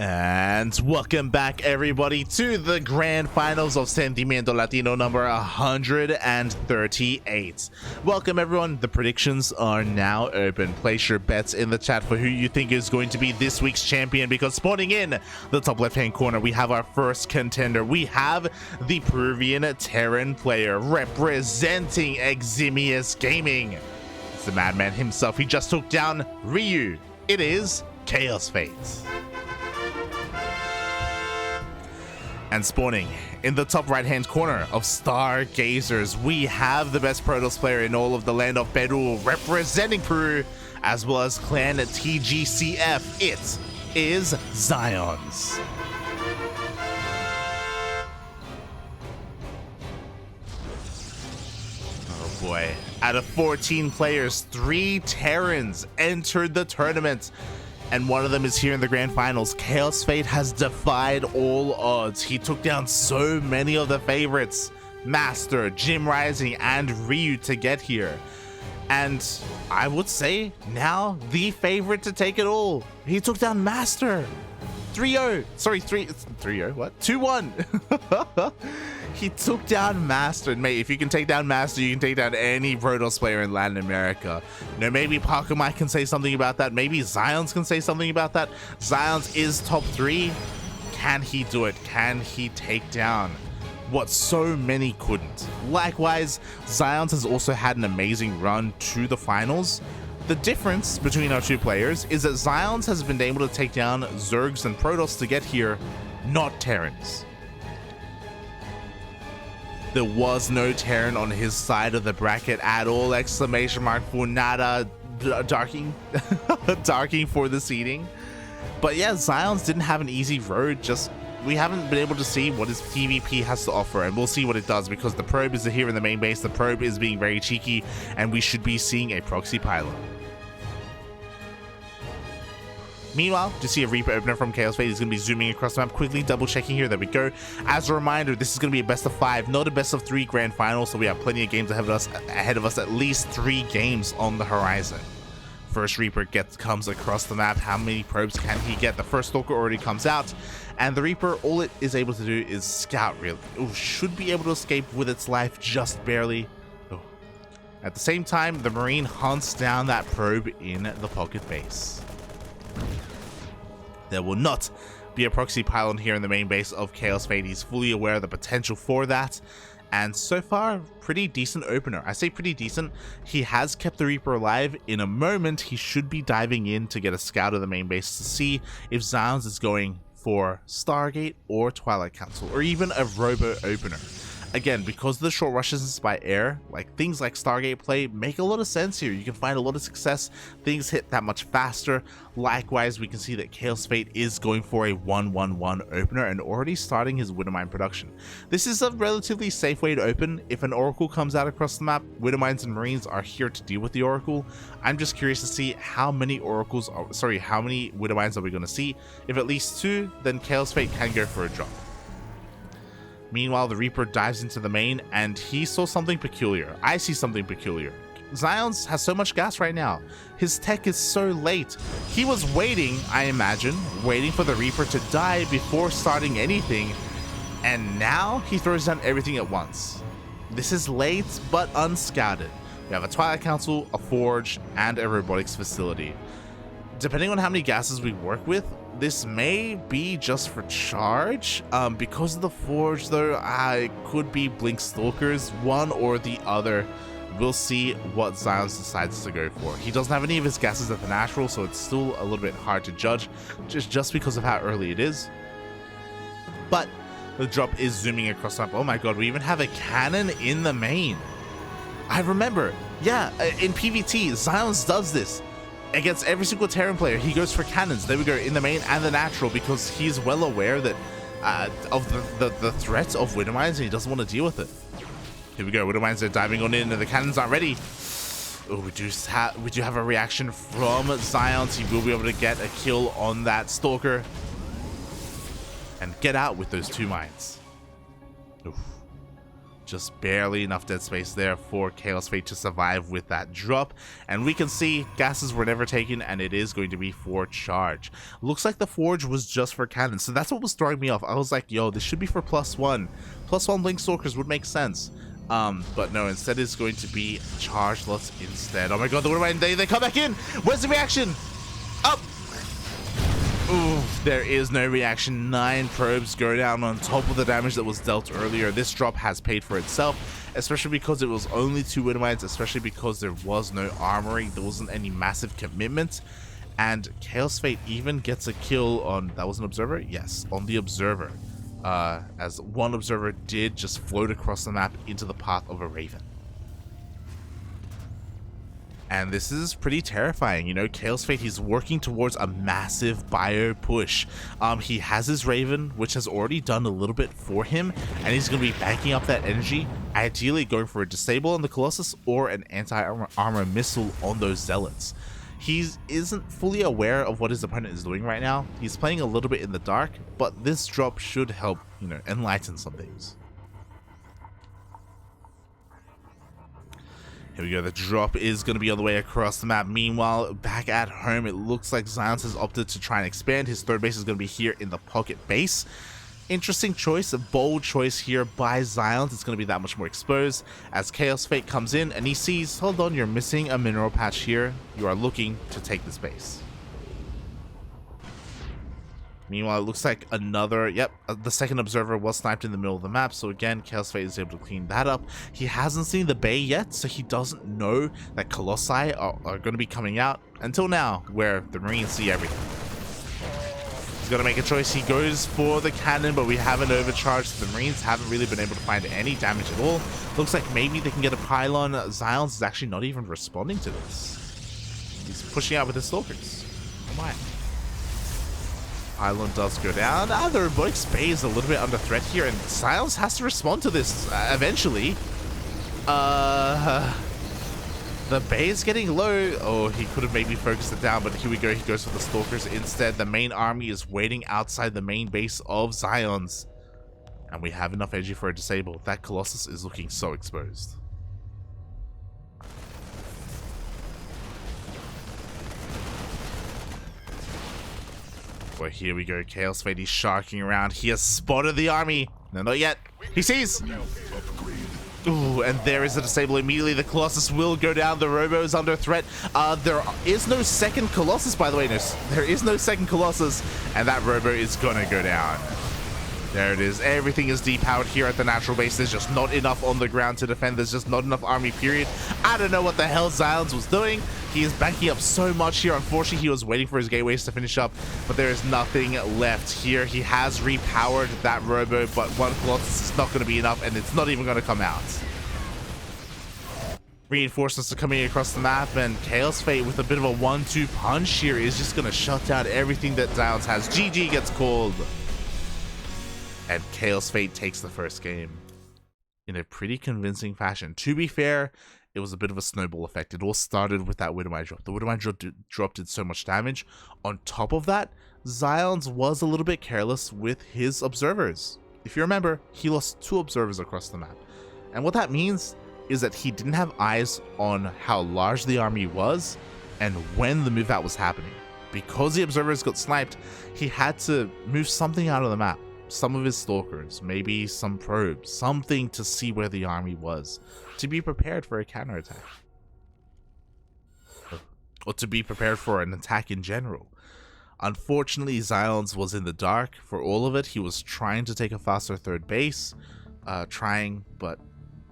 And welcome back everybody to the grand finals of Sentimiento Latino number 138. Welcome everyone, the predictions are now open. Place your bets in the chat for who you think is going to be this week's champion, because spawning in the top left hand corner we have our first contender. We have the Peruvian Terran player representing Eximius Gaming. It's the madman himself. He just took down Ryu. It is Kaozfate. And spawning in the top right hand corner of Stargazers, we have the best Protoss player in all of the land of Peru representing Peru, as well as clan TGCF. It is XionS. Oh boy. Out of 14 players, 3 Terrans entered the tournament, and one of them is here in the grand finals. Kaozfate has defied all odds. He took down so many of the favorites, Master, Jim Rising, and Ryu, to get here. And I would say now the favorite to take it all. He took down Master. 3-0. Sorry, 3-0. What? 2-1. He took down Master. And mate, if you can take down Master, you can take down any Protoss player in Latin America. You know, maybe Parker Mike can say something about that. Maybe XionS can say something about that. XionS is top 3. Can he do it? Can he take down what so many couldn't? Likewise, XionS has also had an amazing run to the finals. The difference between our two players is that XionS has been able to take down Zergs and Protoss to get here, not Terrans. There was no Terran on his side of the bracket at all, exclamation mark for nada, darking for the seeding. But yeah, XionS didn't have an easy road, just we haven't been able to see what his TvP has to offer, and we'll see what it does, because the probe is here in the main base. The probe is being very cheeky, and we should be seeing a proxy pylon. Meanwhile, to see a Reaper opener from Kaozfate, he's going to be zooming across the map, quickly double checking here. There we go. As a reminder, this is going to be a best of 5, not a best of 3 grand final, so we have plenty of games ahead of us, at least 3 games on the horizon. First Reaper comes across the map. How many probes can he get? The first Stalker already comes out, and the Reaper, all it is able to do is scout, really. Ooh, should be able to escape with its life just barely. Ooh. At the same time, the Marine hunts down that probe in the pocket base. There will not be a proxy pylon here in the main base of Kaozfate. He's fully aware of the potential for that, and so far, pretty decent opener. I say pretty decent. He has kept the Reaper alive. In a moment, he should be diving in to get a scout of the main base to see if XionS is going for Stargate or Twilight Council, or even a robo opener. Again, because of the short rushes by air, like things like Stargate play make a lot of sense here. You can find a lot of success. Things hit that much faster. Likewise, we can see that Kaozfate is going for a 1-1-1 opener and already starting his Widowmine production. This is a relatively safe way to open. If an Oracle comes out across the map, Widowmines and Marines are here to deal with the Oracle. I'm just curious to see how many how many Widowmines are we going to see. If at least 2, then Kaozfate can go for a drop. Meanwhile, the Reaper dives into the main, and he saw something peculiar. I see something peculiar. XionS has so much gas right now. His tech is so late. He was waiting, I imagine, waiting for the Reaper to die before starting anything, and now he throws down everything at once. This is late, but unscouted. We have a Twilight Council, a Forge, and a Robotics facility. Depending on how many gases we work with, this may be just for charge. Because of the Forge, though, it could be Blink Stalkers, one or the other. We'll see what XionS decides to go for. He doesn't have any of his gases at the natural, so it's still a little bit hard to judge, just because of how early it is. But the drop is zooming across the map. Oh my god, we even have a cannon in the main. I remember, yeah, in PvT, XionS does this. Against every single Terran player, he goes for cannons. There we go, in the main and the natural, because he's well aware that of the threat of Widowmines, and he doesn't want to deal with it. Here we go, Widowmines are diving on in, and the cannons aren't ready. Oh, we do have a reaction from XionS. He will be able to get a kill on that Stalker and get out with those 2 mines. Oof. Just barely enough dead space there for Kaozfate to survive with that drop. And we can see gases were never taken, and it is going to be for charge. Looks like the forge was just for cannon, so that's what was throwing me off. I was like, yo, this should be for +1. +1 blink stalkers would make sense. But no, instead it's going to be charge lots instead. Oh my god, they come back in! Where's the reaction? Up! Ooh, there is no reaction. 9 probes go down on top of the damage that was dealt earlier. This drop has paid for itself, especially because it was only 2 Winamites, especially because there was no armory. There wasn't any massive commitment. And Kaozfate even gets a kill on, that was an observer? Yes, on the observer. As one observer did just float across the map into the path of a Raven. And this is pretty terrifying, you know. Kaozfate, he's working towards a massive bio push. He has his Raven, which has already done a little bit for him, and he's going to be banking up that energy, ideally going for a disable on the Colossus or an anti-armor missile on those Zealots. He isn't fully aware of what his opponent is doing right now. He's playing a little bit in the dark, but this drop should help, you know, enlighten some things. Here we go, the drop is going to be on the way across the map. Meanwhile, back at home, it looks like XionS has opted to try and expand. His third base is going to be here in the pocket base. Interesting choice, a bold choice here by XionS. It's going to be that much more exposed as Kaozfate comes in and he sees, hold on, you're missing a mineral patch here. You are looking to take this base. Meanwhile, it looks like another, the second observer was sniped in the middle of the map. So again, Kaozfate is able to clean that up. He hasn't seen the bay yet, so he doesn't know that Colossi are going to be coming out until now, where the Marines see everything. He's going to make a choice. He goes for the cannon, but we haven't overcharged. The Marines haven't really been able to find any damage at all. Looks like maybe they can get a pylon. XionS is actually not even responding to this. He's pushing out with his stalkers. Oh my. Pylon does go down. The robotics bay is a little bit under threat here, and XionS has to respond to this eventually. The bay is getting low. Oh, he could have maybe focused it down, but here we go. He goes for the stalkers instead. The main army is waiting outside the main base of XionS, and we have enough energy for a disable. That Colossus is looking so exposed. Well, here we go. Kaozfate is sharking around. He has spotted the army. No, not yet. He sees. Ooh, and there is a disable immediately. The Colossus will go down. The Robo is under threat. There is no second Colossus, by the way. No, there is no second Colossus, and that Robo is gonna go down. There it is. Everything is depowered here at the natural base. There's just not enough on the ground to defend. There's just not enough army, period. I don't know what the hell XionS was doing. He is backing up so much here. Unfortunately, he was waiting for his gateways to finish up, but there is nothing left here. He has repowered that Robo, but one Colossus is not going to be enough, and it's not even going to come out. Reinforcements are coming across the map, and Kaozfate with a bit of a 1-2 punch here is just going to shut down everything that XionS has. GG gets called. And Kaozfate takes the first game in a pretty convincing fashion. To be fair, it was a bit of a snowball effect. It all started with that Widowmine drop. The Widowmine drop did so much damage. On top of that, XionS was a little bit careless with his observers. If you remember, he lost 2 observers across the map. And what that means is that he didn't have eyes on how large the army was and when the move out was happening. Because the observers got sniped, he had to move something out of the map. Some of his stalkers, maybe some probes, something to see where the army was, to be prepared for a counterattack. Or to be prepared for an attack in general. Unfortunately, XionS was in the dark for all of it. He was trying to take a faster third base, but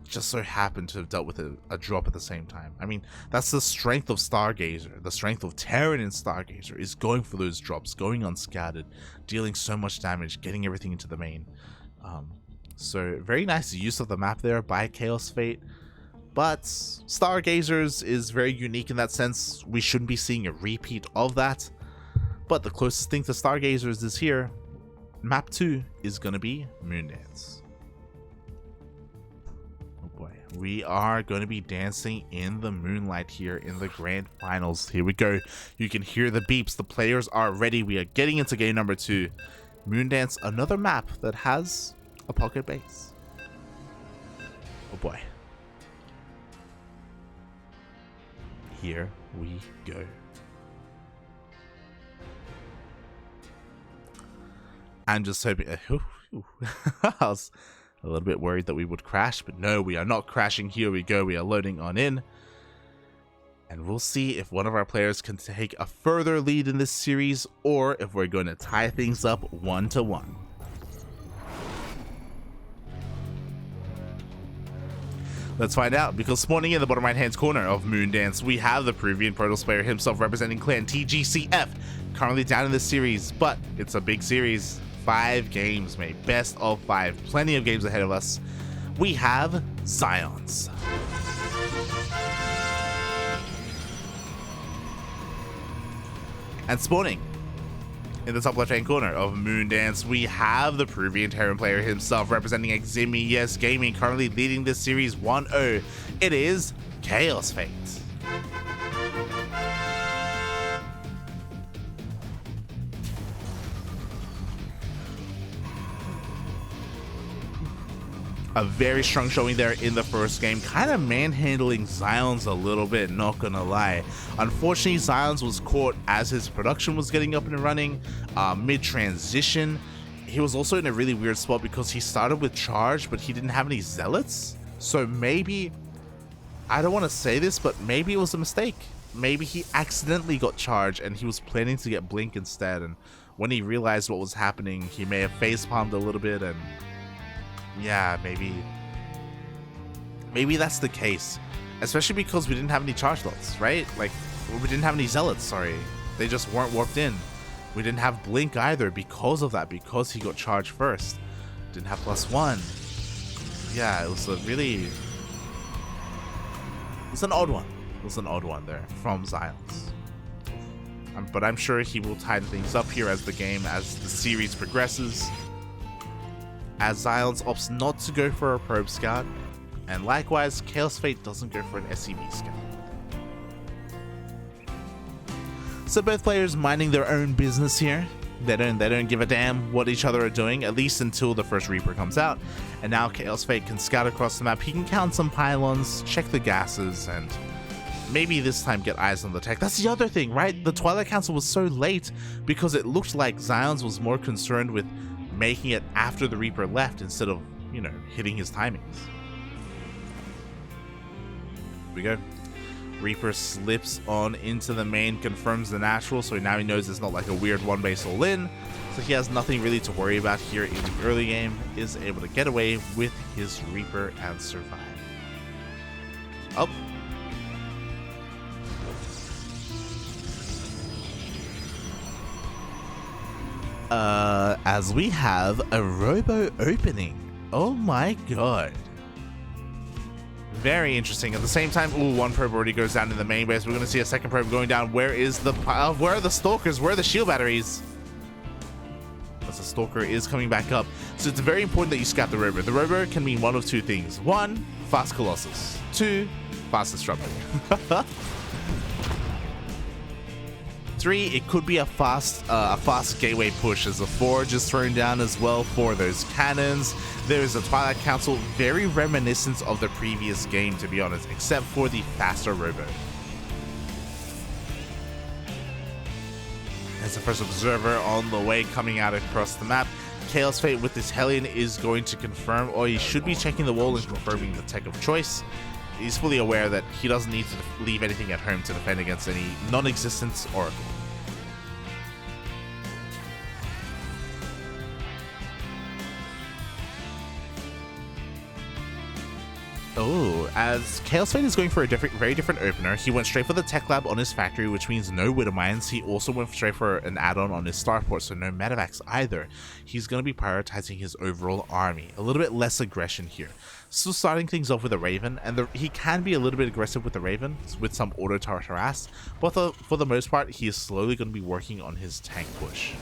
just so happened to have dealt with a drop at the same time. I mean, that's the strength of Stargazer. The strength of Terran in Stargazer is going for those drops, going unscattered, dealing so much damage, getting everything into the main. So very nice use of the map there by Kaozfate. But Stargazers is very unique in that sense. We shouldn't be seeing a repeat of that. But the closest thing to Stargazers is here. Map 2 is going to be Moondance. We are going to be dancing in the moonlight here in the grand finals. Here we go. You can hear the beeps. The players are ready. We are getting into game number 2. Moondance, another map that has a pocket base. boy. Here we go. I'm just hoping... I was a little bit worried that we would crash, but no, we are not crashing. Here we go. We are loading on in. And we'll see if one of our players can take a further lead in this series, or if we're going to tie things up 1-1. Let's find out, because spawning in the bottom right hand corner of Moondance, we have the Peruvian Protoss player himself representing clan TGCF, currently down in this series, but it's a big series. 5 games, mate. Best of 5. Plenty of games ahead of us. We have XionS. And spawning in the top left hand corner of Moondance, we have the Peruvian Terran player himself representing XionS Gaming, currently leading this series 1-0. It is Kaozfate. A very strong showing there in the first game, kind of manhandling XionS a little bit, not gonna lie. Unfortunately, XionS was caught as his production was getting up and running, mid-transition. He was also in a really weird spot because he started with charge, but he didn't have any zealots. So maybe, I don't want to say this, but maybe it was a mistake. Maybe he accidentally got charged and he was planning to get blink instead, and when he realized what was happening, he may have facepalmed a little bit, and yeah, maybe that's the case, especially because we didn't have any charge slots, right? Like, we didn't have any zealots, sorry, they just weren't warped in. We didn't have blink either because of that, because he got charged first. Didn't have +1. Yeah, it was an odd one. It was an odd one there from XionS. But I'm sure he will tighten things up here as the series progresses, as XionS opts not to go for a probe scout, and likewise Kaozfate doesn't go for an SCV scout. So both players minding their own business here. They don't give a damn what each other are doing, at least until the first Reaper comes out. And now Kaozfate can scout across the map. He can count some pylons, check the gases, and maybe this time get eyes on the tech. That's the other thing, right? The Twilight Council was so late because it looked like XionS was more concerned with making it after the Reaper left instead of, you know, hitting his timings. Here we go. Reaper slips on into the main, confirms the natural, so now he knows it's not like a weird one base all in, so he has nothing really to worry about here in the early game, is able to get away with his Reaper and survive. Oh. As we have a robo opening. Oh my god. Very interesting. At the same time, ooh, one probe already goes down in the main base. We're going to see a second probe going down. Where is the where are the stalkers? Where are the shield batteries? As the stalker is coming back up. So it's very important that you scout the robo. The robo can mean one of two things. 1, fast Colossus. 2, fast disruptor. 3, it could be a fast gateway push, as the forge is thrown down as well for those cannons. There's a Twilight Council, very reminiscent of the previous game, to be honest, except for the faster robo. As the first observer on the way coming out across the map, Kaozfate with this Hellion is going to confirm, or he should be checking the wall and confirming the tech of choice. He's fully aware that he doesn't need to leave anything at home to defend against any non-existent Oracle. Oh, as Kaozfate is going for a very different opener, he went straight for the Tech Lab on his factory, which means no Widow Mines. He also went straight for an add-on on his Starport, so no Medevacs either. He's going to be prioritizing his overall army. A little bit less aggression here. Still starting things off with a Raven, and he can be a little bit aggressive with the Raven, with some auto-turret harass, but for the most part, he is slowly going to be working on his tank push.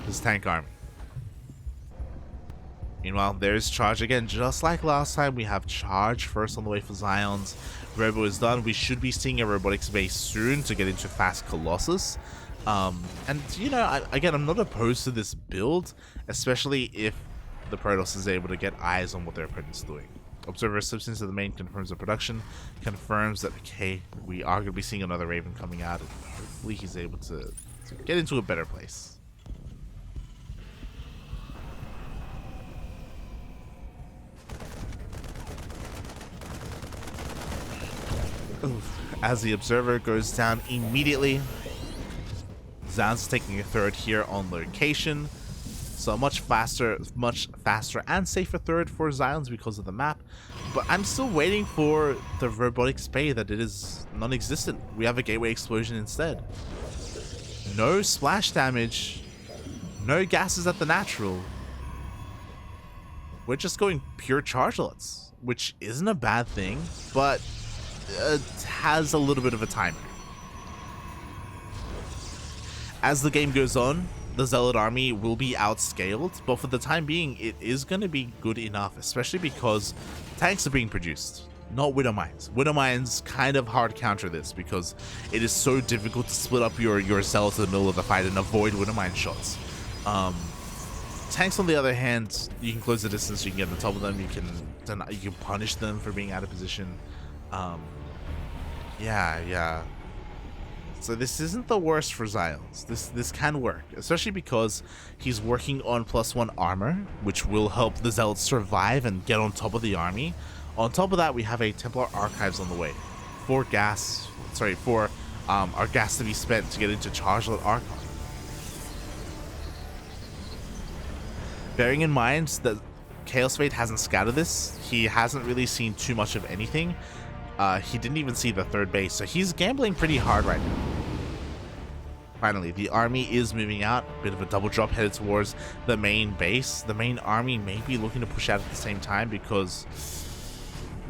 His tank army. Meanwhile, there's charge again, just like last time. We have charge first on the way for XionS. Robo is done. We should be seeing a robotics base soon to get into fast Colossus. And, you know, again, I'm not opposed to this build, especially if the Protoss is able to get eyes on what their opponent's doing. Observer slips into the main, confirms the production, confirms that, okay, we are going to be seeing another Raven coming out, and hopefully he's able to get into a better place. As the Observer goes down immediately, XionS taking a third here on location. So a much faster and safer third for XionS because of the map. But I'm still waiting for the robotic spay that it is non-existent. We have a gateway explosion instead. No splash damage. No gases at the natural. We're just going pure chargelots, which isn't a bad thing, but it has a little bit of a timer. As the game goes on, the Zealot army will be outscaled, but for the time being, it is going to be good enough, especially because tanks are being produced, not Widow Mines. Widow Mines kind of hard counter this because it is so difficult to split up your Zealots in the middle of the fight and avoid Widow Mine shots. Tanks, on the other hand, you can close the distance, you can get on top of them, you can punish them for being out of position. Yeah. So this isn't the worst for XionS. This can work, especially because he's working on +1 armor, which will help the Zealots survive and get on top of the army. On top of that, we have a Templar Archives on the way for our gas to be spent to get into Chargelet Archon. Bearing in mind that Kaozfate hasn't scouted this, he hasn't really seen too much of anything. He didn't even see the third base, so he's gambling pretty hard right now. Finally, the army is moving out. A bit of a double drop headed towards the main base. The main army may be looking to push out at the same time because,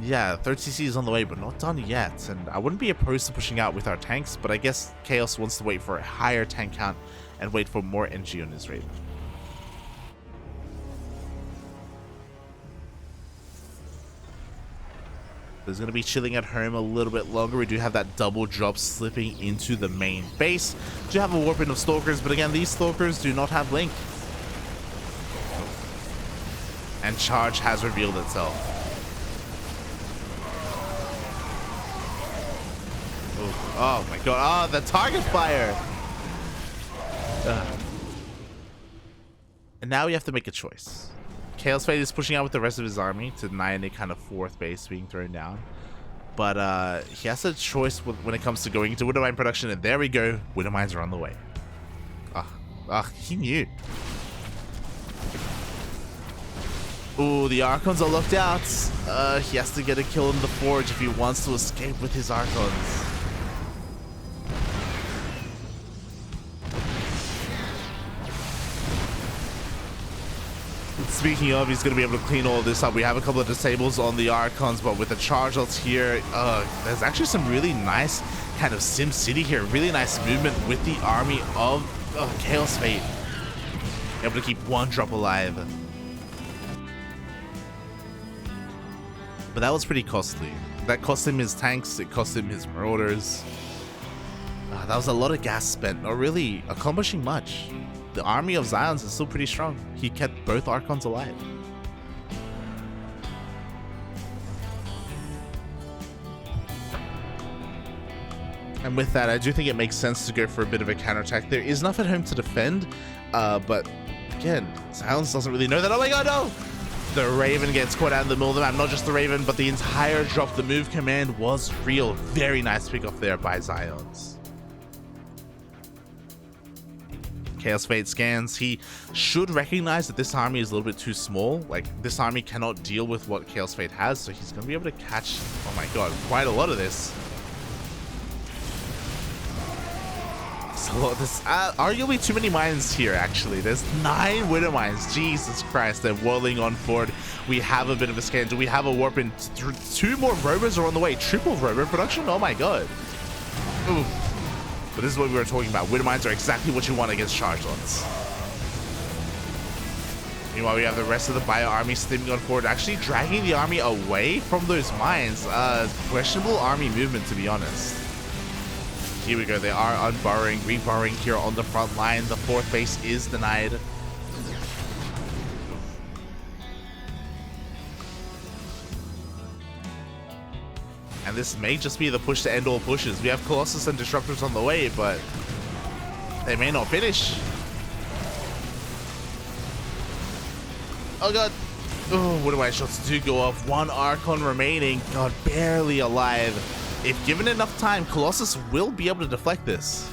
yeah, third CC is on the way, but not done yet. And I wouldn't be opposed to pushing out with our tanks, but I guess Chaos wants to wait for a higher tank count and wait for more NG on his Raven. There's going to be chilling at home a little bit longer. We do have that double drop slipping into the main base. Do have a warping of Stalkers, but again, these Stalkers do not have Link. And Charge has revealed itself. Oh my god. Oh, the target fire. And now we have to make a choice. Kaozfate is pushing out with the rest of his army to deny any kind of fourth base being thrown down. But he has a choice when it comes to going into Widow Mine production, and there we go. Widow Mines are on the way. He knew. Ooh, the Archons are locked out. He has to get a kill in the Forge if he wants to escape with his Archons. Speaking of, he's going to be able to clean all this up. We have a couple of disables on the Archons, but with the Chargelots here, there's actually some really nice kind of Sim City here. Really nice movement with the army of Kaozfate. Able to keep one drop alive. But that was pretty costly. That cost him his tanks, it cost him his Marauders. That was a lot of gas spent, not really accomplishing much. The army of XionS is still pretty strong. He kept both Archons alive. And with that, I do think it makes sense to go for a bit of a counterattack. There is enough at home to defend, but again, XionS doesn't really know that. Oh my god, no! The Raven gets caught out in the middle of the map. Not just the Raven, but the entire drop. The move command was real. Very nice pick off there by XionS. Kaozfate scans. He should recognize that this army is a little bit too small. Like, this army cannot deal with what Kaozfate has, so he's going to be able to catch, oh my god, quite a lot of this. So this arguably too many mines here, actually. There's 9 Widow Mines. Jesus Christ, they're whirling on forward. We have a bit of a scan. Do we have a warp in? 2 more rovers are on the way. Triple rover production? Oh my god. Ooh. But this is what we were talking about. Widow Mines are exactly what you want against Chargelots. Meanwhile, we have the rest of the Bio army steaming on forward, actually dragging the army away from those mines. Questionable army movement, to be honest. Here we go. They are unburrowing, reburrowing here on the front line. The 4th base is denied. And this may just be the push to end all pushes. We have Colossus and Disruptors on the way, but they may not finish. Oh god. Oh, what do my shots do go off? One Archon remaining. God, barely alive. If given enough time, Colossus will be able to deflect this.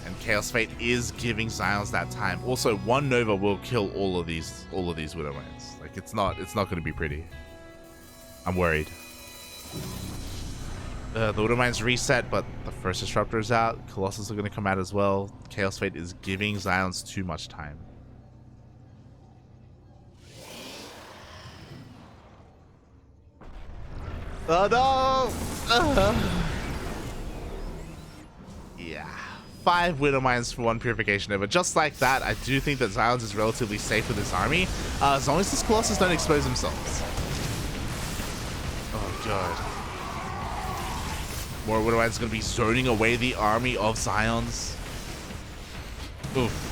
And Kaozfate is giving Xions that time. Also, one Nova will kill all of these Widowmines. Like, it's not going to be pretty. I'm worried. The Widowmines reset, but the first Disruptor is out. Colossus are going to come out as well. Kaozfate is giving Xions too much time. Oh no! Yeah. 5 Widowmines for 1 Purification Nova. Just like that, I do think that Xions is relatively safe with this army, as long as these Colossus don't expose themselves. Oh god. More Widowmines going to be zoning away the army of Xions. Oof.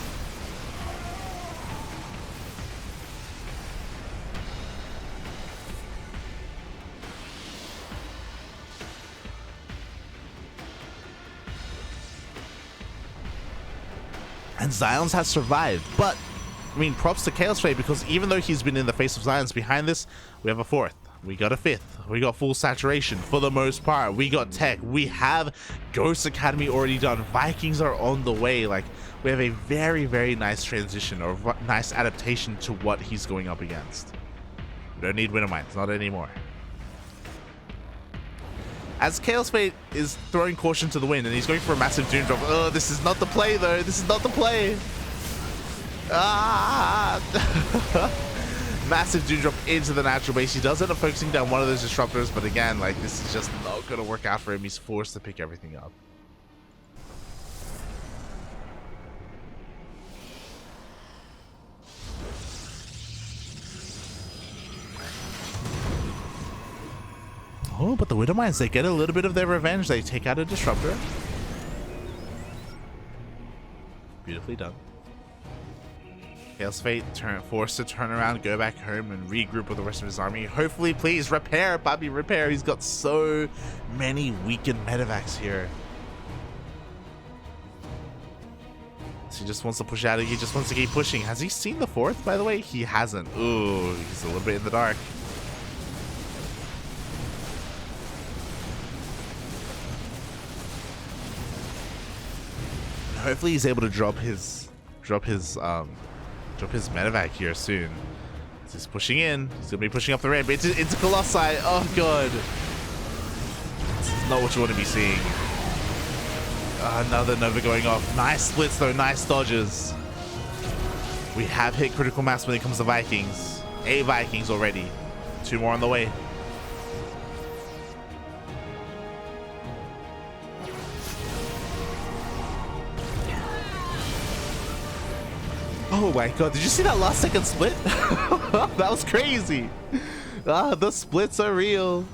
And Xions has survived, but I mean, props to Kaozfate, because even though he's been in the face of Xions, behind this we have a 4th, we got a 5th, we got full saturation for the most part, we got tech, we have Ghost Academy already done, Vikings are on the way. Like, we have a very, very nice transition or nice adaptation to what he's going up against. We don't need Widowmines, not anymore. As Kaozfate is throwing caution to the wind, and he's going for a massive Doom Drop. Oh, this is not the play, though. This is not the play. Ah! Massive Doom Drop into the natural base. He does end up focusing down one of those Disruptors, but again, like, this is just not going to work out for him. He's forced to pick everything up. Oh, but the Widowmines, they get a little bit of their revenge. They take out a Disruptor. Beautifully done. Kaozfate forced to turn around, go back home, and regroup with the rest of his army. Hopefully, please, repair, Bobby, repair. He's got so many weakened medevacs here. So he just wants to push out. He just wants to keep pushing. Has he seen the 4th, by the way? He hasn't. Ooh, he's a little bit in the dark. Hopefully he's able to drop his medevac here soon. He's pushing in. He's gonna be pushing up the ramp into Colossi. Oh god, this is not what you want to be seeing. Another Nova going off. Nice splits though. Nice dodges. We have hit critical mass when it comes to Vikings. 8 Vikings already. 2 more on the way. Oh my god, did you see that last second split? That was crazy. The splits are real.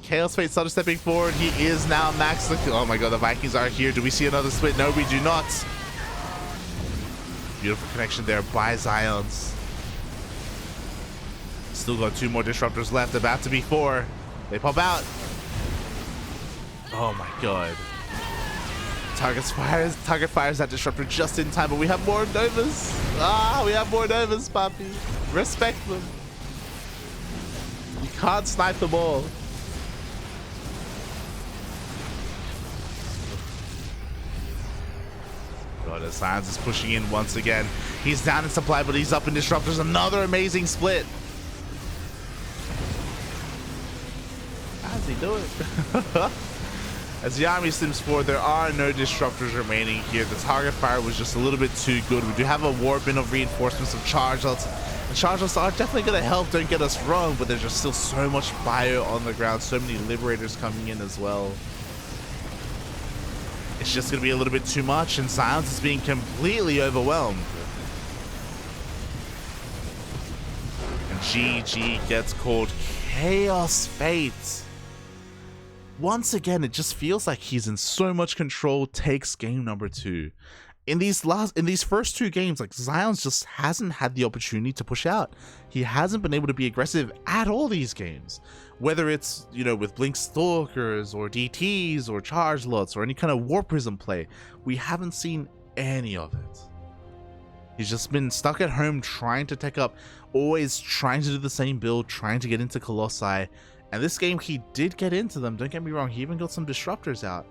Kaozfate started stepping forward. He is now max. Oh my god, the Vikings are here. Do we see another split? No, we do not. Beautiful connection there by Xions. Still got 2 more Disruptors left. About to be 4. They pop out. Oh my god. Target fires that Disruptor just in time, but we have more Novas. We have more Novas, Papi. Respect them. You can't snipe them all. God, as Xions is pushing in once again. He's down in supply, but he's up in Disruptors. Another amazing split. How does he do it? As the army slims forward, there are no Disruptors remaining here. The target fire was just a little bit too good. We do have a warping of reinforcements of charge-outs. And charge-outs are definitely going to help, don't get us wrong, but there's just still so much fire on the ground. So many Liberators coming in as well. It's just going to be a little bit too much, and Xions is being completely overwhelmed. And GG gets called Kaozfate. Once again, it just feels like he's in so much control, takes game number 2. in these first two games, like XionS just hasn't had the opportunity to push out. He hasn't been able to be aggressive at all these games, whether it's, you know, with Blink Stalkers or DTs or charge lots or any kind of War Prism play. We haven't seen any of it. He's just been stuck at home trying to tech up, always trying to do the same build, trying to get into Colossi. And this game he did get into them, don't get me wrong, he even got some disruptors out.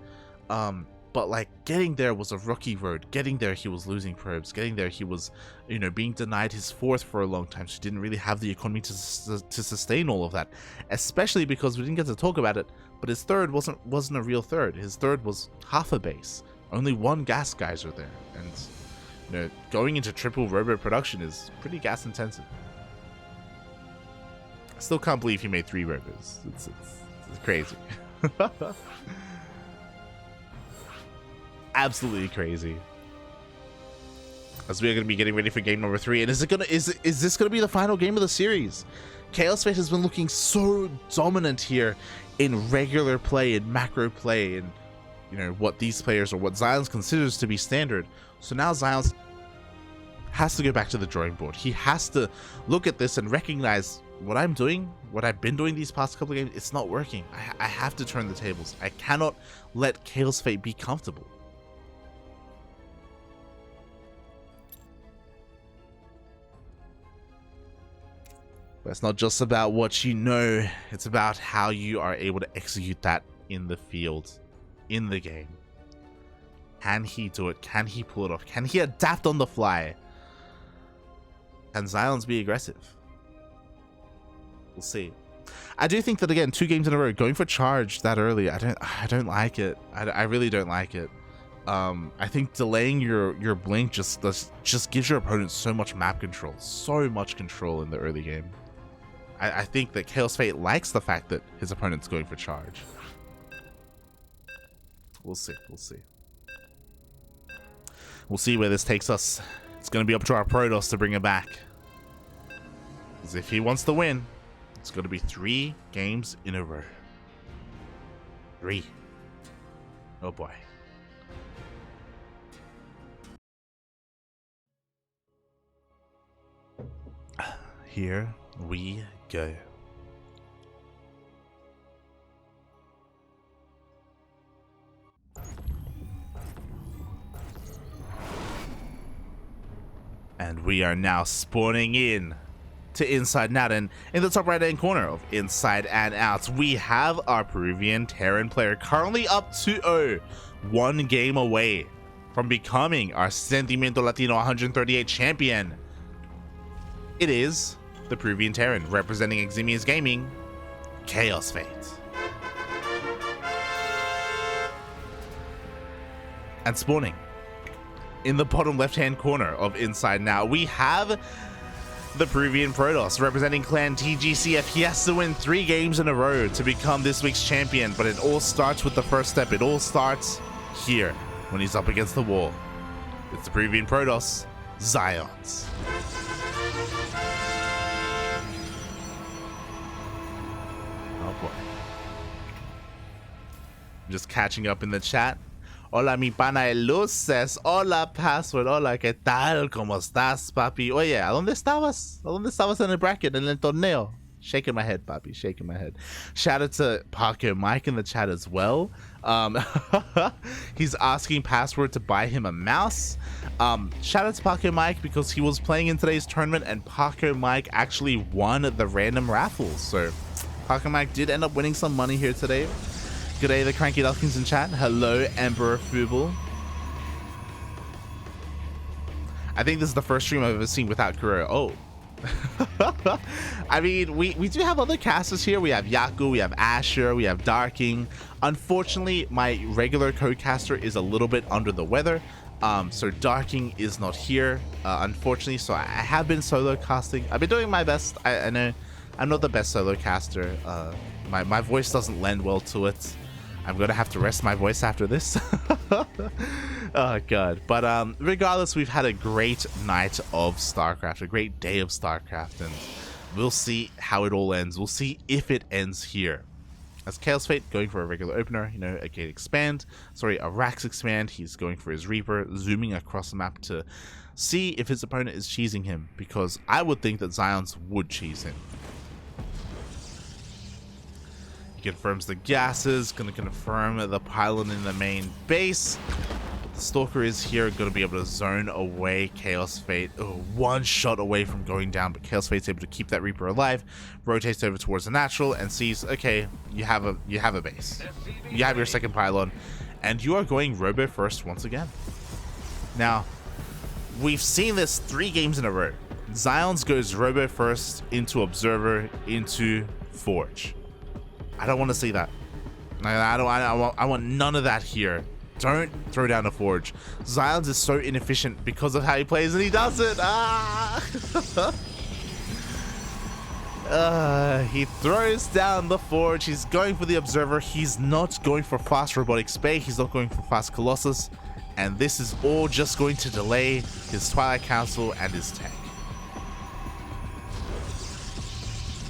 But like getting there was a rocky road. Getting there he was losing probes. Getting there he was, you know, being denied his fourth for a long time. So he didn't really have the economy to sustain all of that. Especially because we didn't get to talk about it, but his third wasn't a real third. His third was half a base. Only one gas geyser there. And you know, going into triple robo production is pretty gas intensive. I still can't believe he made 3 robos. It's crazy. Absolutely crazy. As we are going to be getting ready for game number 3, and is this going to be the final game of the series? Kaozfate has been looking so dominant here in regular play, in macro play, and you know what these players or what XionS considers to be standard. So now XionS has to go back to the drawing board. He has to look at this and recognize what I'm doing, what I've been doing these past couple of games, it's not working. I have to turn the tables. I cannot let Kaozfate be comfortable. But it's not just about what you know, it's about how you are able to execute that in the field, in the game. Can he do it? Can he pull it off? Can he adapt on the fly? Can XionS be aggressive? We'll see. I do think that, again, 2 games in a row, going for charge that early, I don't like it. I really don't like it. I think delaying your blink just gives your opponent so much map control, so much control in the early game. I think that Kaozfate likes the fact that his opponent's going for charge. We'll see. We'll see. We'll see where this takes us. It's going to be up to our Protoss to bring it back. Because if he wants to win, it's going to be 3 games in a row. 3. Oh boy. Here we go. And we are now spawning in to Inside and Out, and in the top right hand corner of Inside and Out we have our Peruvian Terran player, currently up 2-0, 1 game away from becoming our Sentimiento Latino 138 champion. It is the Peruvian Terran representing Ximius Gaming, Kaozfate. And spawning in the bottom left hand corner of Inside Now, we have the Peruvian Protoss representing Clan TGCF. He has to win 3 games in a row to become this week's champion, but it all starts with the first step. It all starts here when he's up against the wall. It's the Peruvian Protoss, XionS. Oh boy. I'm just catching up in the chat. Hola mi pana de luces, hola password, hola, ¿qué tal? ¿Cómo estás, papi? Oye, ¿a dónde estabas? ¿A dónde estabas en el bracket, en el torneo? Shaking my head, papi, shaking my head. Shout out to Paco Mike in the chat as well. He's asking password to buy him a mouse. Shout out to Paco Mike because he was playing in today's tournament and Paco Mike actually won the random raffles. So Paco Mike did end up winning some money here today. Good day, the CranKy Ducklings in chat. Hello, Emperor Fuble. I think this is the first stream I've ever seen without Kuro. Oh. I mean, we do have other casters here. We have Yaku, we have Asher, we have Darking. Unfortunately, my regular co-caster is a little bit under the weather. So Darking is not here, unfortunately. So I have been solo casting. I've been doing my best. I know I'm not the best solo caster. My voice doesn't lend well to it. I'm gonna have to rest my voice after this. Oh god. But regardless, we've had a great night of StarCraft, a great day of StarCraft, and we'll see how it all ends. We'll see if it ends here. As Kaozfate going for a regular opener, you know, a gate expand, sorry, a Rax expand, he's going for his Reaper, zooming across the map to see if his opponent is cheesing him, because I would think that XionS would cheese him. He confirms the gases, gonna confirm the pylon in the main base. The Stalker is here, going to be able to zone away Kaozfate, one shot away from going down, but Kaozfate's able to keep that Reaper alive, rotates over towards the natural, and sees, okay, you have a base. You have your second pylon, and you are going Robo first once again. Now, we've seen this 3 games in a row. XionS goes Robo first, into Observer, into Forge. I don't want to see that. I want none of that here. Don't throw down a Forge. XionS is so inefficient because of how he plays, and he does it. He throws down the Forge. He's going for the Observer. He's not going for fast Robotic Spay. He's not going for fast Colossus. And this is all just going to delay his Twilight Council and his tech.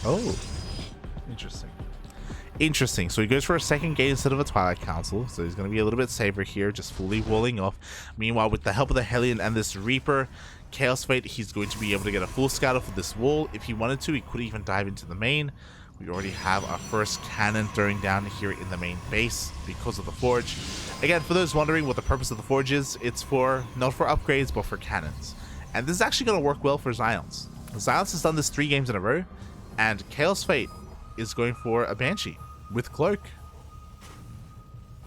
Oh, interesting. Interesting. So he goes for a second gate instead of a Twilight Council, so he's going to be a little bit safer here, just fully walling off. Meanwhile, with the help of the Hellion and this Reaper, Kaozfate, he's going to be able to get a full scout off of this wall. If he wanted to, he could even dive into the main. We already have our first cannon throwing down here in the main base because of the Forge. Again, for those wondering what the purpose of the Forge is, it's for, not for upgrades, but for cannons. And this is actually going to work well for XionS. XionS has done this 3 games in a row, and Kaozfate is going for a Banshee with Cloak.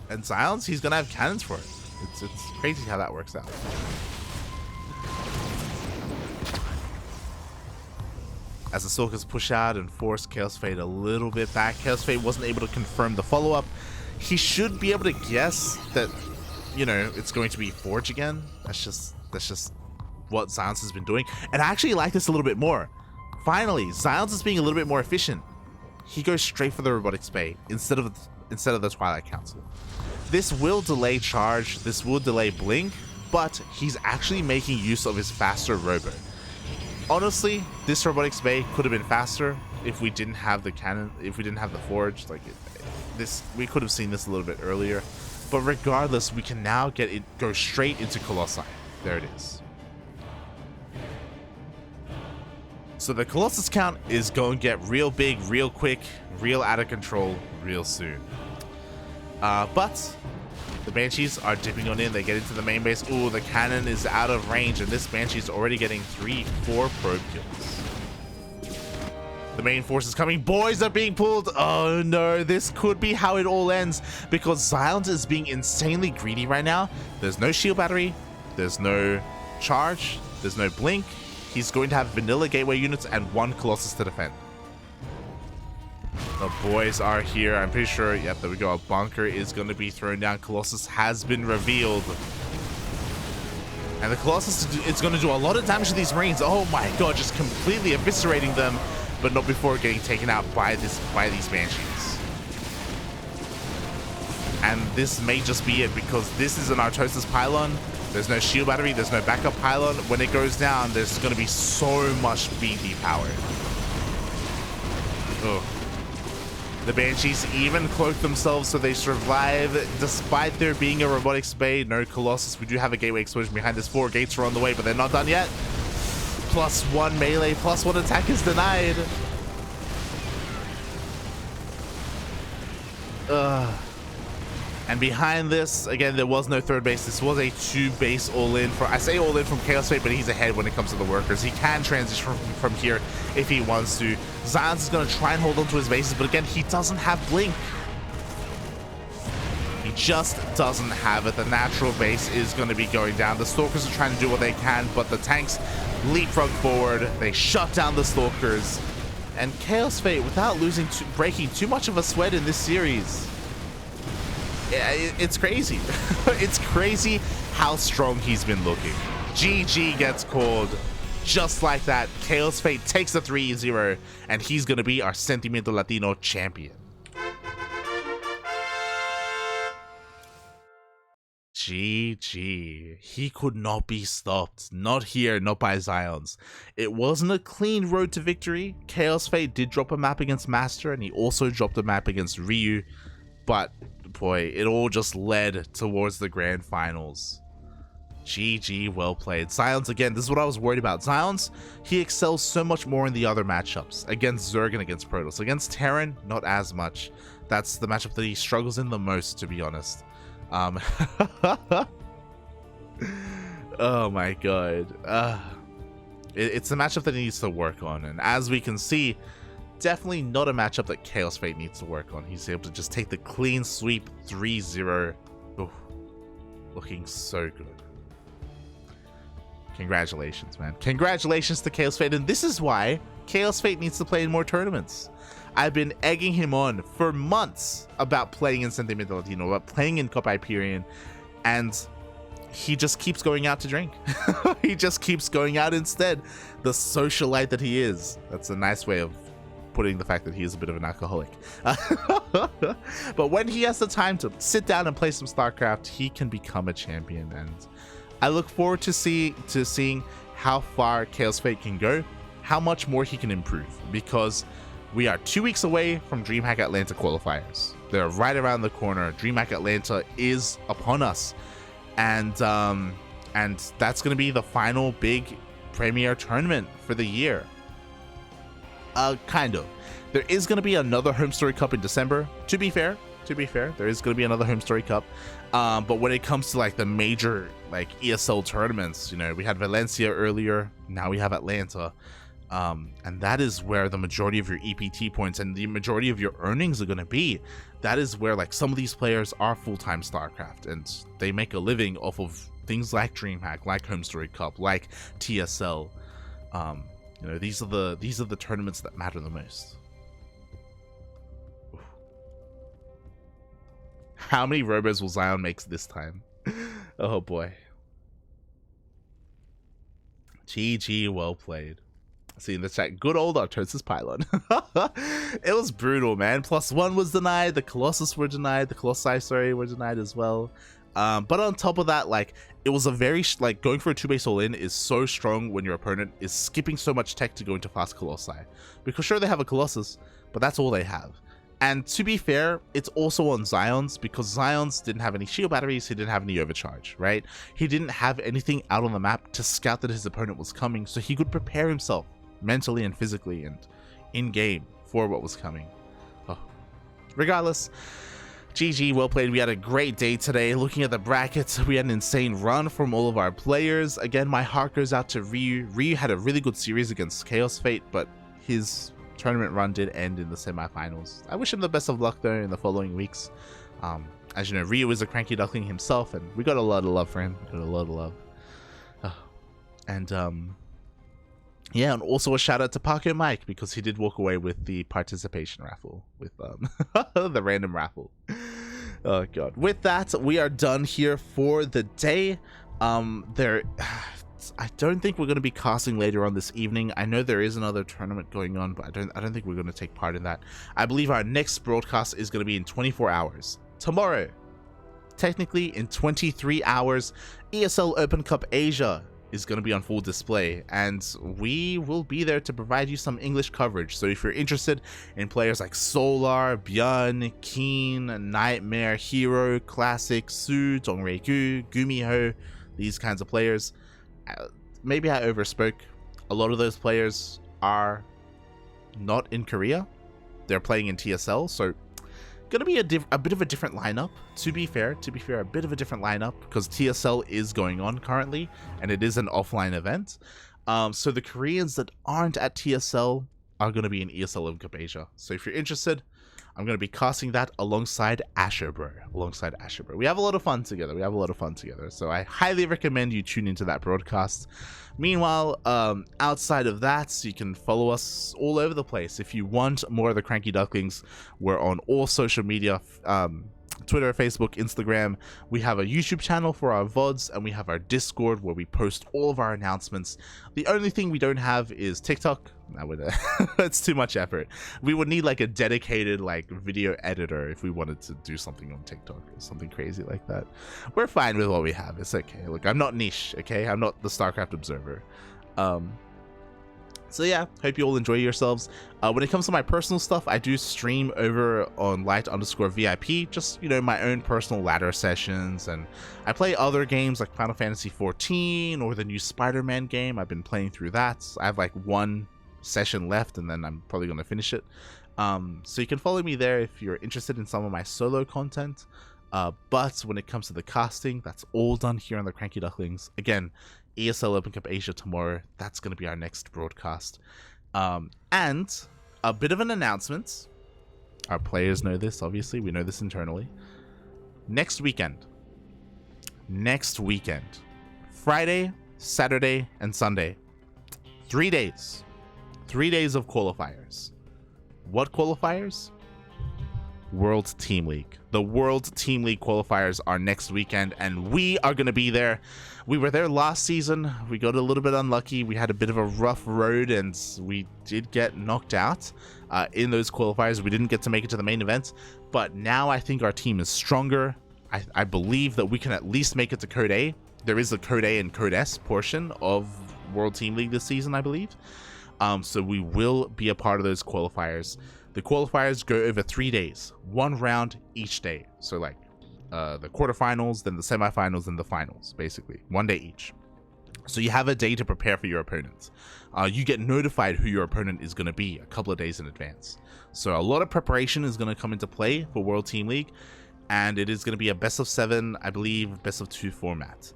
And XionS, he's gonna have cannons for it. It's crazy how that works out. As the Stalkers push out and force Kaozfate a little bit back, Kaozfate wasn't able to confirm the follow-up. He should be able to guess that, you know, it's going to be Forge again. That's just what XionS has been doing. And I actually like this a little bit more. Finally, XionS is being a little bit more efficient. He goes straight for the Robotic Spay instead of the Twilight Council. This will delay charge, this will delay blink, but he's actually making use of his faster Robo. Honestly, this Robotic Spay could have been faster if we didn't have the cannon, if we didn't have the Forge. Like we could have seen this a little bit earlier. But regardless, we can now go straight into Colossi. There it is. So the Colossus count is going to get real big, real quick, real out of control, real soon. But the Banshees are dipping on in. They get into the main base. Ooh, the cannon is out of range, and this Banshee is already getting 3-4 probe kills. The main force is coming. Boys are being pulled. Oh no, this could be how it all ends, because XionS is being insanely greedy right now. There's no shield battery. There's no charge. There's no blink. He's going to have vanilla gateway units and 1 Colossus to defend. The boys are here. I'm pretty sure, yep, there we go. A bunker is going to be thrown down. Colossus has been revealed. And the Colossus is going to do a lot of damage to these Marines. Oh my god, just completely eviscerating them, but not before getting taken out by these Banshees. And this may just be it, because this is an Artosis pylon. There's no shield battery, there's no backup pylon. When it goes down, there's going to be so much BD power. Ugh. The Banshees even cloak themselves so they survive, despite there being a Robotic Spay. No Colossus. We do have a gateway explosion behind us. 4 gates are on the way, but they're not done yet. +1 melee, +1 attack is denied. Ugh. And behind this, again, there was no third base. This was a 2-base all-in. I say all-in from Kaozfate, but he's ahead when it comes to the workers. He can transition from here if he wants to. XionS is going to try and hold on to his bases, but again, he doesn't have blink. He just doesn't have it. The natural base is going to be going down. The Stalkers are trying to do what they can, but the tanks leapfrog forward. They shut down the Stalkers. And Kaozfate, without breaking too much of a sweat in this series, it's crazy. It's crazy how strong he's been looking. GG gets called just like that. Kaozfate takes the 3-0, and he's going to be our Sentimiento Latino champion. GG. He could not be stopped. Not here, not by XionS. It wasn't a clean road to victory. Kaozfate did drop a map against Master, and he also dropped a map against Ryu. But, boy, it all just led towards the grand finals. GG, well played. XionS, again, this is what I was worried about. XionS, he excels so much more in the other matchups. Against Zerg and against Protoss. Against Terran, not as much. That's the matchup that he struggles in the most, to be honest. Oh my god. It's a matchup that he needs to work on. And as we can see, definitely not a matchup that Kaozfate needs to work on. He's able to just take the clean sweep 3-0. Looking so good. Congratulations, man. Congratulations to Kaozfate. And this is why Kaozfate needs to play in more tournaments. I've been egging him on for months about playing in Sentimiento Latino, about playing in Copa Hyperion, and he just keeps going out to drink. He just keeps going out instead. The socialite that he is. That's a nice way of putting the fact that he is a bit of an alcoholic. But when he has the time to sit down and play some StarCraft, he can become a champion, and I look forward to seeing how far Kaozfate can go, how much more he can improve, because we are 2 weeks away from DreamHack Atlanta qualifiers. They're right around the corner. DreamHack Atlanta is upon us, and that's going to be the final big premier tournament for the year. Kind of. There is going to be another Home Story Cup in December. To be fair, there is going to be another Home Story Cup. But when it comes to like the major like ESL tournaments, you know, we had Valencia earlier. Now we have Atlanta. And that is where the majority of your EPT points and the majority of your earnings are going to be. That is where like some of these players are full-time StarCraft, and they make a living off of things like DreamHack, like Home Story Cup, like TSL. You know, these are the tournaments that matter the most. How many robos will Xion make this time? Oh boy. GG, well played. See in the chat, good old Artosis Pylon. It was brutal, man. +1 was denied, the Colossus were denied, the Colossi, sorry, were denied as well. But on top of that, like, it was a very, like, going for a 2-base all-in is so strong when your opponent is skipping so much tech to go into fast Colossi. Because sure, they have a Colossus, but that's all they have. And to be fair, it's also on XionS, because XionS didn't have any shield batteries, he didn't have any overcharge, right? He didn't have anything out on the map to scout that his opponent was coming, so he could prepare himself mentally and physically and in-game for what was coming. Oh. Regardless, GG, well played. We had a great day today. Looking at the brackets, we had an insane run from all of our players. Again, my heart goes out to Ryu. Ryu had a really good series against Kaozfate, but his tournament run did end in the semifinals. I wish him the best of luck though in the following weeks. As you know, Ryu is a cranky duckling himself, and we got a lot of love for him. Got a lot of love. Yeah, and also a shout out to Paco Mike, because he did walk away with the participation raffle, with the random raffle. Oh god. With that, we are done here for the day. I don't think we're going to be casting later on this evening. I know there is another tournament going on, but I don't think we're going to take part in that. I believe our next broadcast is going to be in 24 hours. Tomorrow, technically in 23 hours, ESL Open Cup Asia is going to be on full display, and we will be there to provide you some English coverage. So if you're interested in players like Solar, Björn, Keen, Nightmare, Hero, Classic, Su, Dongreigu, Gumiho, these kinds of players, maybe I overspoke. A lot of those players are not in Korea. They're playing in TSL, so gonna be a bit of a different lineup. To be fair, a bit of a different lineup, because TSL is going on currently, and it is an offline event. So the Koreans that aren't at TSL are gonna be in ESL Open Cup Asia. So if you're interested, I'm going to be casting that alongside Asher Bro. We have a lot of fun together. So I highly recommend you tune into that broadcast. Meanwhile, outside of that, you can follow us all over the place. If you want more of the Cranky Ducklings, we're on all social media Twitter, Facebook, Instagram. We have a YouTube channel for our VODs, and we have our Discord where we post all of our announcements. The only thing we don't have is TikTok. That would it's too much effort. We would need like a dedicated like video editor if we wanted to do something on TikTok or something crazy like that. We're fine with what we have. It's okay. Look, I'm not niche, okay? I'm not the StarCraft observer. So yeah, hope you all enjoy yourselves. When it comes to my personal stuff, I do stream over on light_VIP, just, you know, my own personal ladder sessions, and I play other games like Final Fantasy 14 or the new Spider-Man game. I've been playing through that. I have like one session left, and then I'm probably going to finish it. So you can follow me there if you're interested in some of my solo content. But when it comes to the casting, that's all done here on the CranKy Ducklings. Again, ESL Open Cup Asia tomorrow. That's going to be our next broadcast. And a bit of an announcement. Our players know this, obviously. We know this internally. Next weekend, Friday, Saturday, and Sunday. 3 days. 3 days of qualifiers. What qualifiers? World Team League. The World Team League qualifiers are next weekend, and we are going to be there. We were there last season. We got a little bit unlucky. We had a bit of a rough road, and we did get knocked out in those qualifiers. We didn't get to make it to the main event, but now I think our team is stronger. I believe that we can at least make it to Code A. There is a Code A and Code S portion of World Team League this season, I believe. So we will be a part of those qualifiers. The qualifiers go over 3 days, 1 round each day. So like the quarterfinals, then the semifinals, then the finals, basically 1 day each. So you have a day to prepare for your opponents. You get notified who your opponent is going to be a couple of days in advance. So a lot of preparation is going to come into play for World Team League, and it is going to be a best of 7, I believe, best of 2 format.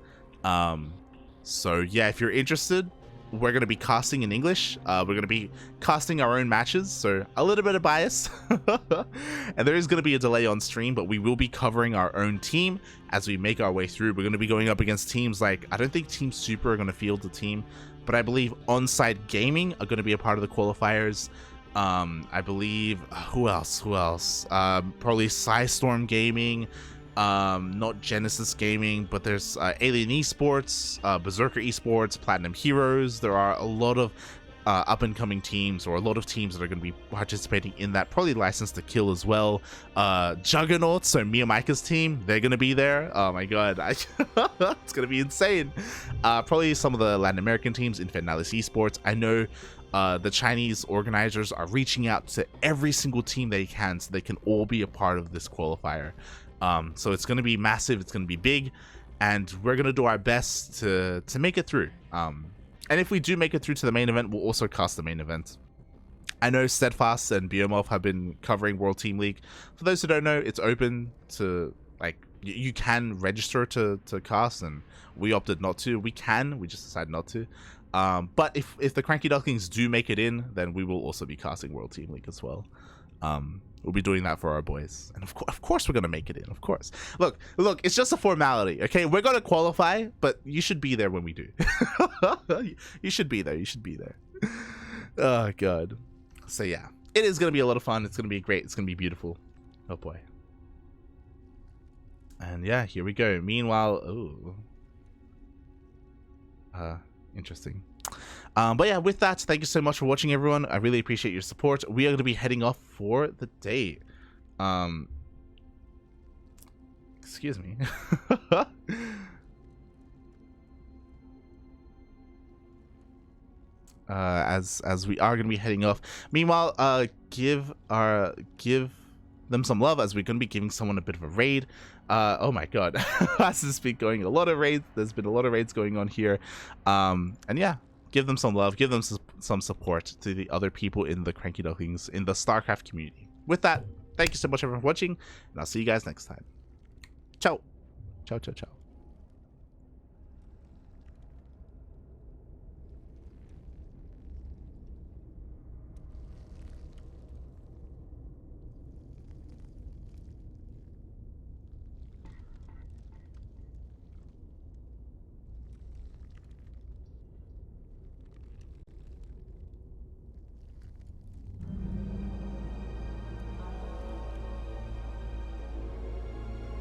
So yeah, if you're interested, we're going to be casting in English. We're going to be casting our own matches, so a little bit of bias. And there is going to be a delay on stream, but we will be covering our own team as we make our way through. We're going to be going up against teams like, I don't think Team Super are going to field the team, but I believe Onside Gaming are going to be a part of the qualifiers. I believe, who else? Probably Psystorm Gaming. Not Genesis Gaming, but there's Alien Esports, Berserker Esports, Platinum Heroes. There are a lot of up-and-coming teams, or a lot of teams that are going to be participating in that, probably Licensed to Kill as well. Juggernaut, so Mia Micah's team, they're going to be there. Oh my god, it's going to be insane. Probably some of the Latin American teams, Infernalis Esports. I know the Chinese organizers are reaching out to every single team they can, so they can all be a part of this qualifier. So it's going to be massive, it's going to be big, and we're going to do our best to make it through. And if we do make it through to the main event, we'll also cast the main event. I know Steadfast and Biomorph have been covering World Team League. For those who don't know, it's open to, like, you can register to cast, and we opted not to. We just decided not to. But if the CranKy Ducklings do make it in, then we will also be casting World Team League as well. We'll be doing that for our boys, and of course we're gonna make it in. Of course, look, it's just a formality, okay? We're gonna qualify, but you should be there when we do. You should be there. Oh god. So yeah, it is gonna be a lot of fun. It's gonna be great. It's gonna be beautiful. Oh boy. And yeah, here we go. Meanwhile, interesting. But yeah, with that, thank you so much for watching, everyone. I really appreciate your support. We are going to be heading off for the day. Excuse me. As we are going to be heading off. Meanwhile, give them some love, as we're going to be giving someone a bit of a raid. Oh my god. As this has been going a lot of raids. There's been a lot of raids going on here. And yeah, give them some love, give them some support to the other people in the CranKy Ducklings, in the StarCraft community. With that, thank you so much everyone for watching, and I'll see you guys next time. Ciao. Ciao, ciao, ciao.